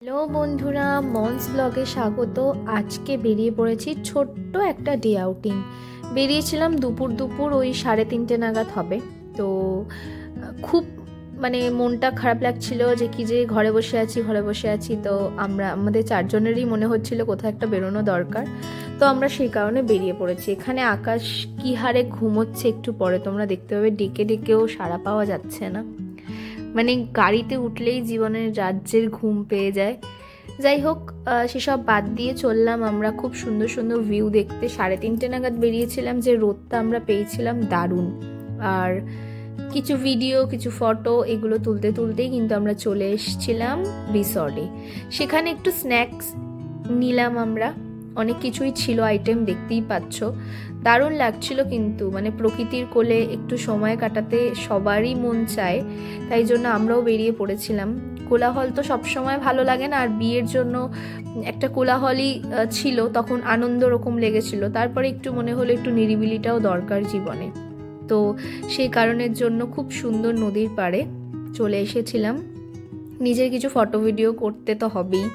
Hello বন্ধুরা, মনস ব্লগে স্বাগত। আজকে বেরিয়ে পড়েছি ছোট্ট একটা ডে আউটিং। বেরিয়েছিলাম দুপুর ওই 3:30 নাগাদ হবে। তো খুব মনটা খারাপ লাগছিল যে ঘরে বসে আছি। তো আমাদের চারজনেরই মনে হচ্ছিল কোথাও একটা বেরোনো দরকার। তো আমরা সেই কারণে বেরিয়ে পড়েছি। এখানে আকাশ কি হারে ঘুমোচ্ছে একটু পরে তোমরা দেখতে পাবে, ডেকেও সাড়া পাওয়া যাচ্ছে না। গাড়িতে উঠলেই জীবনের রাজ্যের ঘুম পেয়ে যায়। যাই হোক, সেসব বাদ দিয়ে চললাম আমরা খুব সুন্দর সুন্দর ভিউ দেখতে। 3:30 নাগাদ বেরিয়েছিলাম, যে রোদটা আমরা পেয়েছিলাম দারুণ। আর কিছু ভিডিও, কিছু ফটো এগুলো তুলতেই কিন্তু আমরা চলে এসেছিলাম রিসর্টে। সেখানে একটু স্ন্যাক্স নিলাম আমরা, অনেক কিছুই ছিল আইটেম, দেখতেই পাচ্ছ। দারুণ লাগছিল কিন্তু প্রকৃতির কোলে একটু সময় কাটাতে সবারই মন চায়, তাই জন্য আমরাও বেরিয়ে পড়েছিলাম। কোলাহল তো সবসময় ভালো লাগে না, আর বিয়ের জন্য একটা কোলাহলই ছিল, তখন আনন্দ রকম লেগেছিল। তারপরে একটু মনে হলো একটু নিরিবিলিটাও দরকার জীবনে। তো সেই কারণের জন্য খুব সুন্দর নদীর পাড়ে চলে এসেছিলাম। নিজের কিছু ফটো ভিডিও করতে তো হবেই,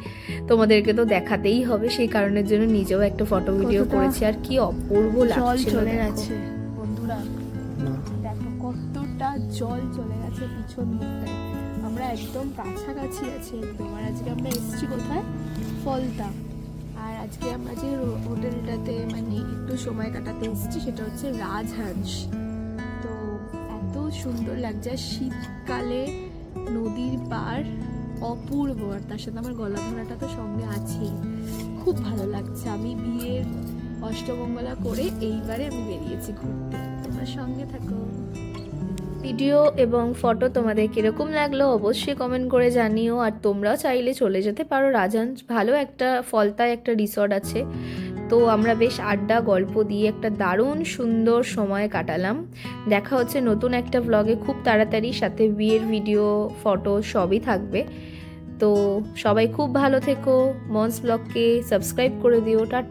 তোমাদেরকে তো দেখাতেই হবে, সেই কারণের জন্য নিজেও একটা ফটো ভিডিও করেছি। আর কি অপূর্ব লাগছিল, চলে গেছে বন্ধুরা, দেখো কতটা জল চলে গেছে পিছন দিকে। আমরা একদম কাছাকাছি আছি একদম। আর আজকে আমরা এসেছি কোথায়? ফলতা। আর আজকে আমরা যে হোটেলটাতে একটু সময় কাটাতে এসেছি সেটা হচ্ছে রাজহাঁস। তো এত সুন্দর লাগছে, আর শীতকালে নদীর পাড় অপূর্ব। আর তার সাথে আমার গলা ধরাটা তো সঙ্গে আছেই, খুব ভালো লাগছে। আমি বিয়ের অষ্টমঙ্গলা করে এইবারে আমি বেরিয়েছি ঘুরতে। তোমার সঙ্গে থাকো। ভিডিও এবং ফটো তোমাদের কিরকম লাগলো অবশ্যই কমেন্ট করে জানিও। আর তোমরাও চাইলে চলে যেতে পারো রাজহাঁস, ভালো একটা ফলতায় একটা রিসর্ট আছে। তো আমরা বেশ আড্ডা গল্প দিয়ে একটা দারুণ সুন্দর সময় কাটালাম। দেখা হচ্ছে নতুন একটা ব্লগে খুব তাড়াতাড়ি, সাথে বিয়ের ভিডিও, ফটো সবই থাকবে। তো সবাই খুব ভালো থেকো, মনস ব্লগকে সাবস্ক্রাইব করে দিও। টাটা।